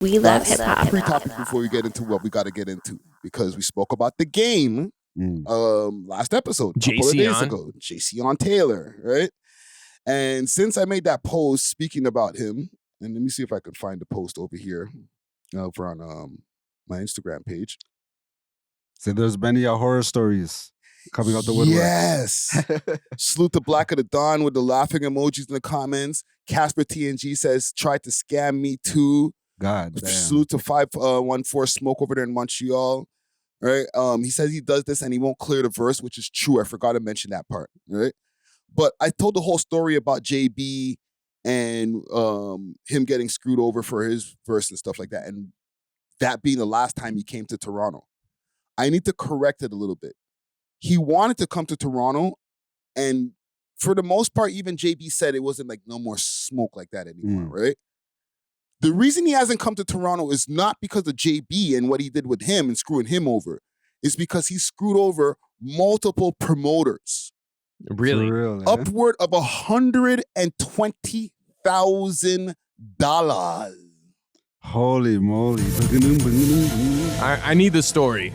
We love hip hop. Three topics before we get into what we got to get into, because we spoke about the game last episode, a couple of days ago. JC on Taylor, right? And since I made that post speaking about him, and let me see if I can find the post over here over on my Instagram page. So there's many horror stories coming out the woodwork. Yes. Salute to Black of the Dawn with the laughing emojis in the comments. Casper TNG says, tried to scam me too. God damn. Salute to 514 Smoke over there in Montreal. Right? He says he does this and he won't clear the verse, which is true. I forgot to mention that part. Right? But I told the whole story about JB and him getting screwed over for his verse and stuff like that. And that being the last time he came to Toronto. I need to correct it a little bit. He wanted to come to Toronto, and for the most part, even JB said it wasn't like no more smoke like that anymore, right? The reason he hasn't come to Toronto is not because of JB and what he did with him and screwing him over. It's because he screwed over multiple promoters. Really? Real, Upward of $120,000. Holy moly. I need the story.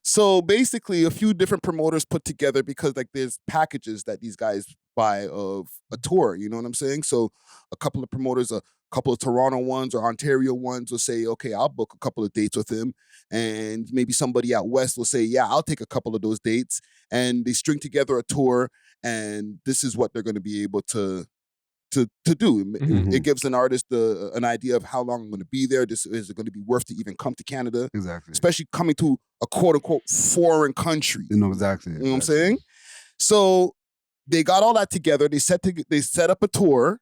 So basically, a few different promoters put together, because like there's packages that these guys buy of a tour, you know what I'm saying? So a couple of promoters, a couple of Toronto ones or Ontario ones will say, okay, I'll book a couple of dates with him. And maybe somebody out west will say, yeah, I'll take a couple of those dates. And they string together a tour, and this is what they're going to be able to do. Mm-hmm. It gives an artist an idea of how long I'm going to be there. Is it going to be worth to even come to Canada? Exactly. Especially coming to a quote-unquote foreign country. You know, exactly. You know what I'm saying? So they got all that together. They set up a tour.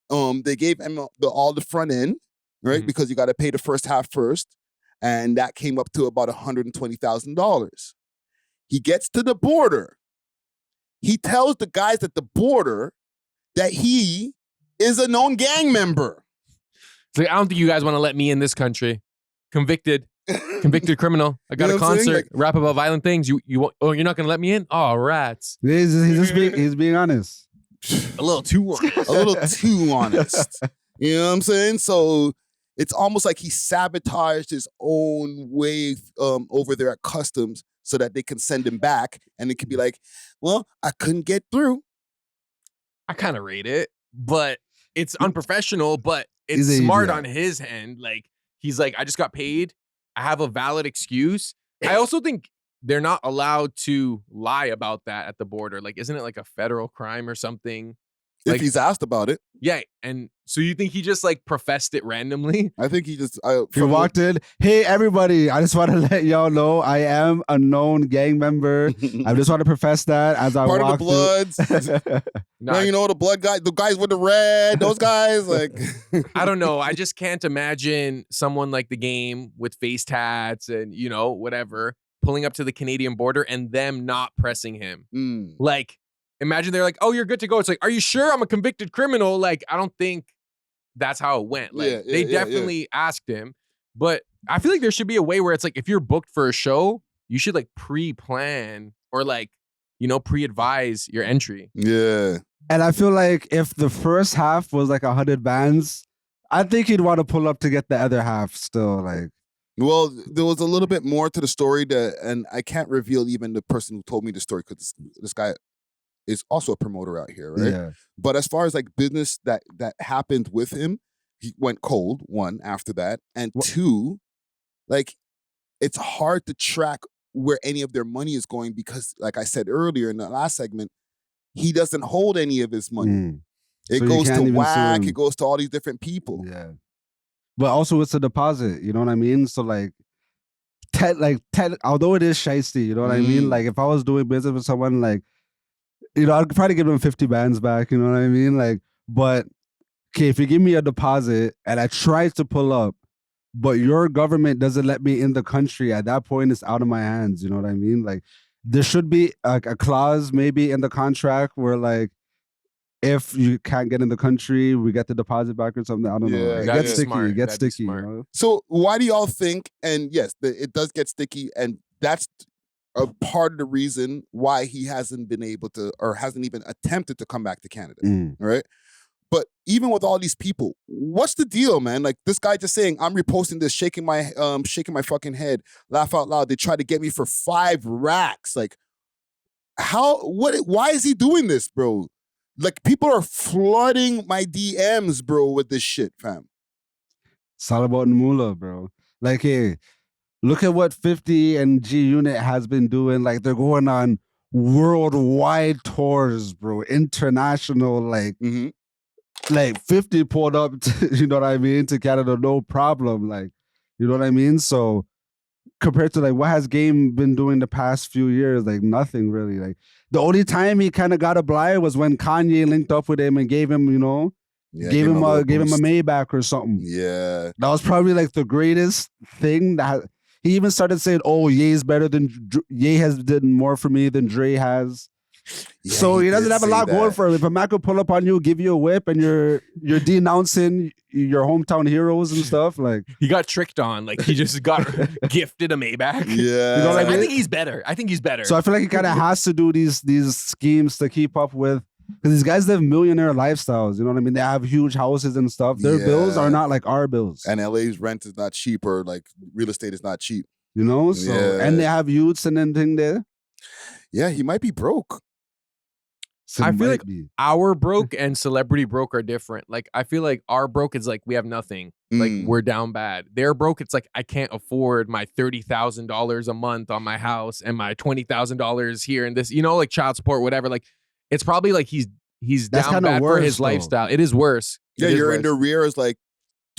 They gave him all the front end, right? Because you got to pay the first half first. And that came up to about $120,000. He gets to the border. He tells the guys at the border that he is a known gang member. It's like, I don't think you guys want to let me in this country. Convicted criminal. I got You know a what I'm saying? concert, Like, rap about violent things. You you're not gonna let me in? Oh, rats. He's being honest. A little too honest. A little too honest. You know what I'm saying? So it's almost like he sabotaged his own way over there at customs so that they can send him back, and it could be like, well, I couldn't get through. I kind of rate it, but it's unprofessional, but it's He's an smart idiot. on his end. Like, he's like, I just got paid. I have a valid excuse. I also think they're not allowed to lie about that at the border. Like, isn't it like a federal crime or something? If Like, he's asked about it. yeah. And so you think he just like professed it randomly? I think he just... He walked in. Hey, everybody, I just want to let y'all know I am a known gang member. I just want to profess that as I part of walk the Bloods. No, Man, you know, the blood guy, the guys with the red, those guys, like... I don't know. I just can't imagine someone like the game with face tats and, you know, whatever, pulling up to the Canadian border and them not pressing him. Like, imagine they're like, oh, you're good to go. It's like, are you sure I'm a convicted criminal? Like, I don't think that's how it went. Like, they definitely asked him. But I feel like there should be a way where it's like, if you're booked for a show, you should like pre-plan or like, you know, pre-advise your entry. Yeah. And I feel like if the first half was like 100 bands, I think he'd want to pull up to get the other half still. Like, Well, there was a little bit more to the story and I can't reveal even the person who told me the story, because this guy is also a promoter out here, right? yeah. But as far as like business that happened with him, he went cold, one, after that. And two, like, it's hard to track where any of their money is going, because like I said earlier in the last segment, he doesn't hold any of his money. It So you goes can't to even sue WAC, him. it goes to all these different people. Yeah. But also it's a deposit, you know what I mean? So like, although it is shiesty, you know what I mean? Like, if I was doing business with someone, like, you know, I'd probably give them 50 bands back, you know what I mean? Like, but okay, if you give me a deposit and I try to pull up, but your government doesn't let me in the country, at that point it's out of my hands, you know what I mean? Like, there should be like a clause maybe in the contract where like, if you can't get in the country, we get the deposit back or something. I don't know. It that'd gets be sticky. smart. It gets That'd be sticky. You smart. know? So why do y'all think, and yes, it does get sticky, and that's a part of the reason why he hasn't been able to, or hasn't even attempted to come back to Canada, right? But even with all these people, what's the deal, man? Like this guy just saying, I'm reposting this, shaking my fucking head, laugh out loud. They tried to get me for 5 racks. Like, why is he doing this, bro? Like, people are flooding my DMs, bro, with this shit, fam. It's all about Moolah, bro. Like, hey, look at what 50 and G Unit has been doing. Like, they're going on worldwide tours, bro. International, like, like 50 pulled up, you know what I mean, to Canada, no problem. Like, you know what I mean? So compared to like what has Game been doing the past few years, like nothing really. Like the only time he kind of got a blind was when Kanye linked up with him and gave him, you know, gave him a Maybach or something. Yeah, that was probably like the greatest thing. That he even started saying, "Oh, Ye's better than Ye has done more for me than Dre has." Yeah, so he doesn't have a lot going for him. If a man could pull up on you, give you a whip, and you're denouncing your hometown heroes and stuff, like he got tricked on, like he just got gifted a Maybach. Yeah, you know what I mean? I think he's better. So I feel like he kind of has to do these schemes to keep up with, because these guys live millionaire lifestyles. You know what I mean? They have huge houses and stuff. Their bills are not like our bills. And LA's rent is not cheap, or like real estate is not cheap. You know, so and they have youths and anything there. Yeah, he might be broke. I feel like our broke and celebrity broke are different. Like, I feel like our broke is like we have nothing. Like, we're down bad. Their broke, it's like I can't afford my $30,000 a month on my house and my $20,000 here and this, you know, like child support, whatever. Like, it's probably like he's down bad for his lifestyle. It is worse. Yeah, you're in the arrears like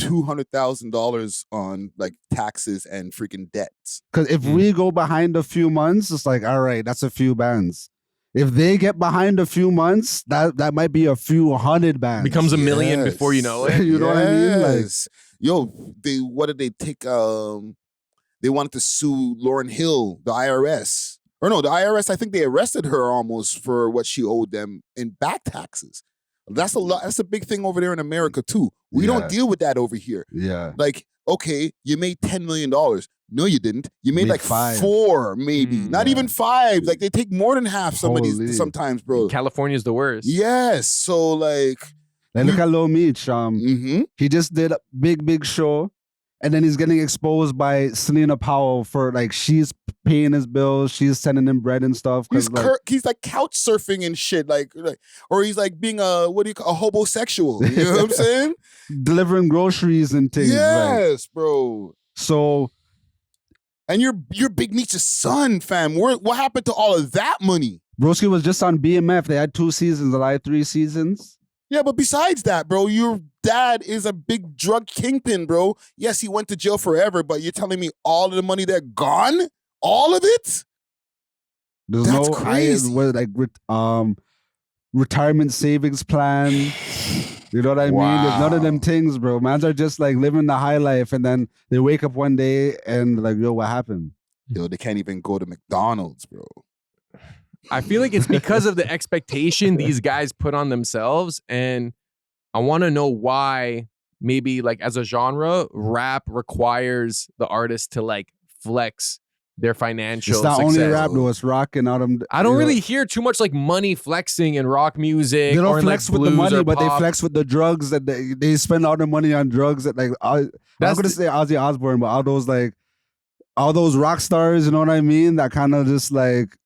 $200,000 on like taxes and freaking debts. Because if we go behind a few months, it's like, all right, that's a few bands. If they get behind a few months, that might be a few hundred bands. Becomes a million before you know it. You know what I mean? Like, yo, what did they take? They wanted to sue Lauryn Hill, the IRS. Or no, the IRS, I think they arrested her almost for what she owed them in back taxes. That's a lot. That's a big thing over there in America too. We don't deal with that over here. Yeah. Like, okay, you made $10 million. No, you didn't. You made like 4, maybe. Not even 5. Like, they take more than half some of these sometimes, bro. California's the worst. Yes. So, like look at Lil Meech. He just did a big show, and then he's getting exposed by Selena Powell for, like, she's paying his bills, she's sending him bread and stuff. He's like couch surfing and shit, like, or he's like being a hobosexual. You know what I'm saying? Delivering groceries and things. Yes, bro. So. And you're Big Meech's son, fam. What happened to all of that money? Broski was just on BMF. They had 2 seasons. I had 3 seasons. Yeah, but besides that, bro, your dad is a big drug kingpin, bro. Yes, he went to jail forever, but you're telling me all of the money they're gone? All of it? That's crazy. Retirement savings plan. You know what I mean? There's none of them things, bro. Mans are just like living the high life, and then they wake up one day and like, yo, what happened? Yo, they can't even go to McDonald's, bro. I feel like it's because of the expectation these guys put on themselves, and I want to know why. Maybe like as a genre, rap requires the artist to like flex their financial It's not success. only rap, though. It's rock and all them. I don't really hear too much like money flexing in rock music. They don't or flex in, like, with the blues money, or but they pop. flex with the drugs. That they spend all their money on drugs. That like I'm not gonna say Ozzy Osbourne, but all those rock stars. You know what I mean? That kind of just like.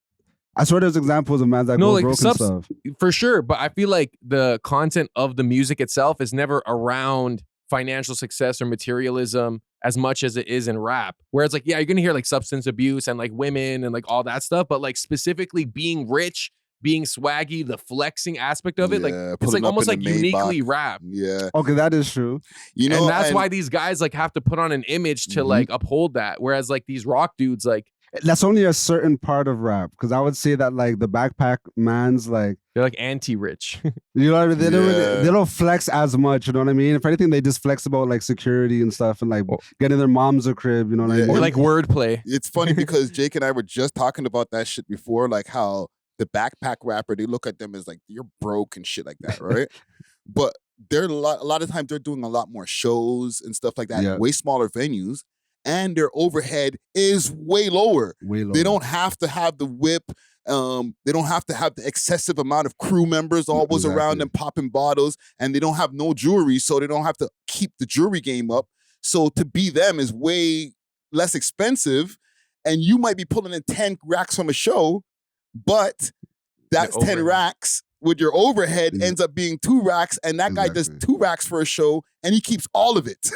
I swear there's examples of man that go broke and stuff. For sure, but I feel like the content of the music itself is never around financial success or materialism as much as it is in rap. Whereas like, yeah, you're going to hear like substance abuse and like women and like all that stuff, but like specifically being rich, being swaggy, the flexing aspect of it, like it's like almost like uniquely rap. Yeah. Okay, that is true. You know, and that's why these guys like have to put on an image to like uphold that. Whereas like these rock dudes, like that's only a certain part of rap, because I would say that like the backpack man's like they're like anti-rich. You know what I mean? They don't flex as much. You know what I mean? If anything, they just flex about like security and stuff and like getting their moms a crib. You know what I mean? Or like wordplay. It's funny because Jake and I were just talking about that shit before, like how the backpack rapper, they look at them as like you're broke and shit like that, right? But they're a lot of times they're doing a lot more shows and stuff like that, way smaller venues. And their overhead is way lower. They don't have to have the whip, They don't have to have the excessive amount of crew members always around them popping bottles, and they don't have no jewelry, so they don't have to keep the jewelry game up. So to be them is way less expensive, and you might be pulling in 10 racks from a show, but that's 10 racks with your overhead ends up being 2 racks, and that guy does 2 racks for a show, and he keeps all of it.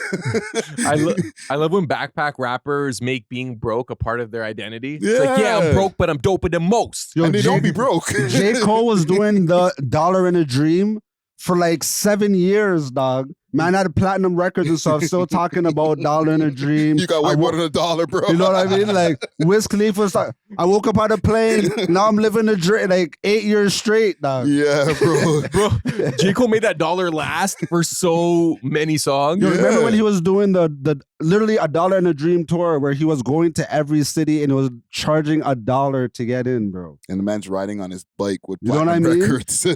I love when backpack rappers make being broke a part of their identity. It's like, yeah, I'm broke, but I'm doper than most. Yo, and they don't be broke. J. Cole was doing the Dollar in a Dream for like 7 years, dog. Man had platinum records and stuff, still talking about Dollar in a Dream. You got way more than $1, bro. You know what I mean? Like, Wiz Khalifa's like, I woke up on a plane, now I'm living a dream, like 8 years straight, dog. Yeah, bro. Bro, J. Cole made that dollar last for so many songs. You remember when he was doing the literally a Dollar in a Dream tour where he was going to every city and it was charging $1 to get in, bro. And the man's riding on his bike with you know what I mean? records.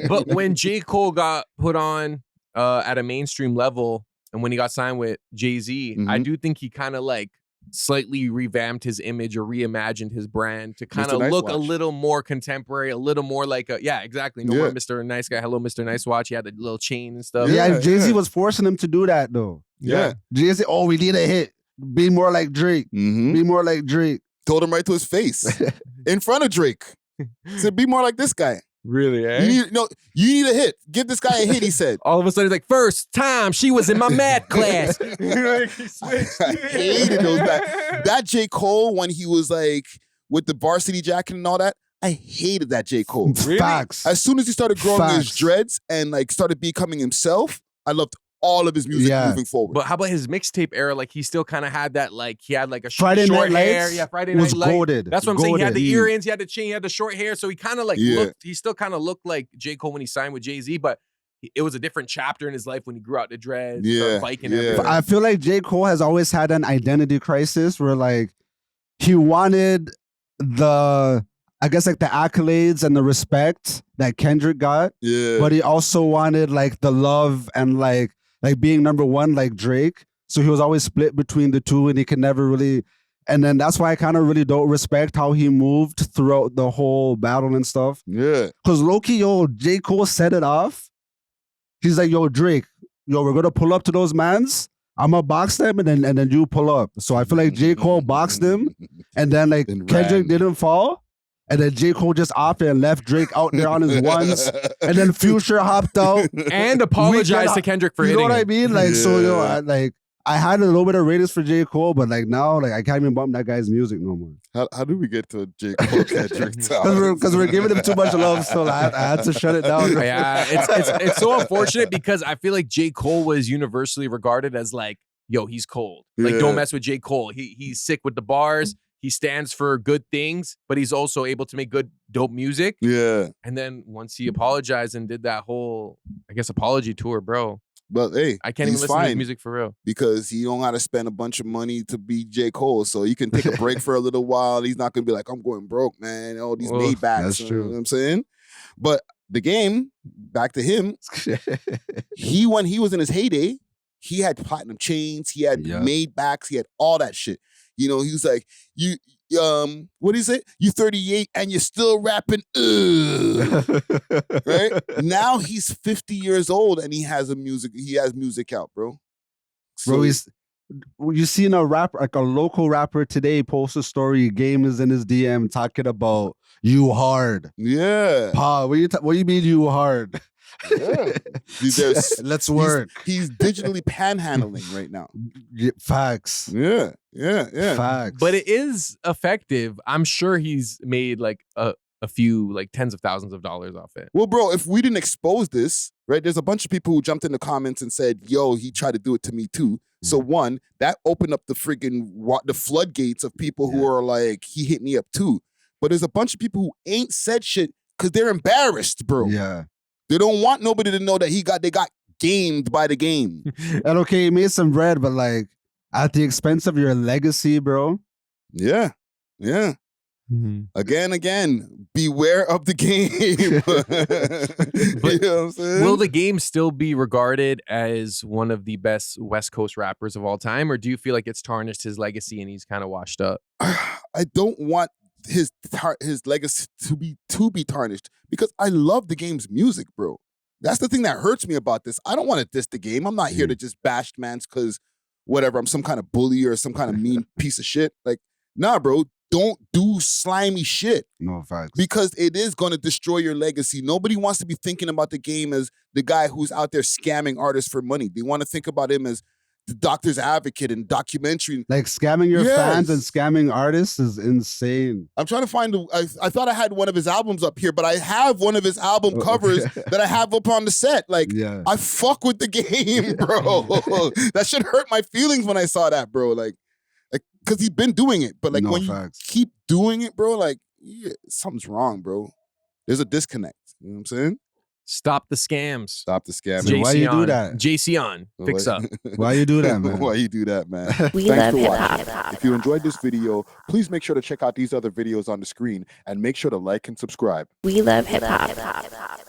but when J. Cole got put on at a mainstream level, and when he got signed with Jay-Z, I do think he kind of like slightly revamped his image or reimagined his brand to kind of look a little more contemporary, a little more like a, exactly. No more Mr. Nice Guy, hello Mr. Nice Watch. He had the little chain and stuff. Yeah, Jay-Z was forcing him to do that though. Yeah. Jay-Z, we need a hit. Be more like Drake. Be more like Drake. Told him right to his face. In front of Drake. Said, be more like this guy. Really, eh? You need a hit. Give this guy a hit, he said. All of a sudden, he's like, first time she was in my math class. I hated those guys. That J. Cole, when he was like with the varsity jacket and all that, I hated that J. Cole. Really? Facts. As soon as he started growing his dreads and like started becoming himself, I loved all of his music moving forward. But how about his mixtape era? Like he still kind of had that, like he had like a Friday short Night hair. Lights Yeah, Friday Night Lights. Goated. That's what I'm saying. He had the earrings, he had the chain, he had the short hair. So he kind of like looked, he still kind of looked like J. Cole when he signed with Jay-Z, but it was a different chapter in his life when he grew out the dreads, started biking everywhere. I feel like J. Cole has always had an identity crisis where like he wanted the, I guess like the accolades and the respect that Kendrick got. Yeah. But he also wanted like the love and like being number one like Drake. So he was always split between the two and he could never really, and then that's why I kind of really don't respect how he moved throughout the whole battle and stuff. Yeah. Cause low-key, J. Cole set it off. He's like, yo, Drake, we're gonna pull up to those mans. I'm gonna box them and then you pull up. So I feel like J. Cole boxed him and then like Kendrick didn't fall. And then J. Cole just opted and left Drake out there on his ones. And then Future hopped out. And apologized to Kendrick for hitting him. You know what I mean? Like, so, I had a little bit of ratings for J. Cole, but like now, like I can't even bump that guy's music no more. How did we get to J. Cole Kendrick? Because we're giving him too much love, so I had to shut it down. Yeah, it's so unfortunate because I feel like J. Cole was universally regarded as like, yo, he's cold. Like, don't mess with J. Cole. He's sick with the bars. He stands for good things, but he's also able to make good, dope music. Yeah. And then once he apologized and did that whole, I guess, apology tour, bro. But hey, I can't even listen to his music for real. Because he don't got to spend a bunch of money to be J. Cole. So he can take a break for a little while. He's not going to be like, I'm going broke, man. All these Maybachs. That's true. You know what I'm saying? But the game, back to him, when he was in his heyday, he had platinum chains, he had Maybachs, he had all that shit. You know, he was like, what is it? You 38 and you're still rapping, right? Now he's 50 years old and he has music out, bro. So, bro, you seen a rapper, like a local rapper today post a story, Game is in his DM talking about you hard. Yeah. Pa, what do you mean you hard? Yeah. Let's work. He's digitally panhandling right now. Facts. Yeah. Facts. But it is effective. I'm sure he's made like a few, like tens of thousands of dollars off it. Well, bro, if we didn't expose this, right, there's a bunch of people who jumped in the comments and said, yo, he tried to do it to me too. So one, that opened up the the floodgates of people who are like, he hit me up too. But there's a bunch of people who ain't said shit because they're embarrassed, bro. Yeah. They don't want nobody to know that they got gamed by the game. And okay, he made some bread, but like at the expense of your legacy, bro. Yeah. Mm-hmm. Again, beware of the game. You know what I'm saying? Will the game still be regarded as one of the best West Coast rappers of all time? Or do you feel like it's tarnished his legacy and he's kind of washed up? I don't want his legacy to be tarnished because I love the game's music, bro. That's the thing that hurts me about this. I don't want to diss the game. I'm not here to just bash mans because whatever, I'm some kind of bully or some kind of mean piece of shit. Like, nah, bro, don't do slimy shit. No facts. Because it is going to destroy your legacy. Nobody wants to be thinking about the game as the guy who's out there scamming artists for money. They want to think about him as the doctor's advocate and documentary. Like scamming your fans and scamming artists is insane. I'm trying to find, I thought I had one of his albums up here, but I have one of his album covers that I have up on the set. Like, I fuck with the game, bro. That should hurt my feelings when I saw that, bro. Like, because he's been doing it. But like when you keep doing it, bro, like, something's wrong, bro. There's a disconnect. You know what I'm saying? Stop the scams. Stop the scams. Why you do that? JC on. Fix up. Why you do that, man? Why you do that, man? We Thanks love for hip-hop. watching. If you enjoyed this video, please make sure to check out these other videos on the screen and make sure to like and subscribe. We love hip-hop.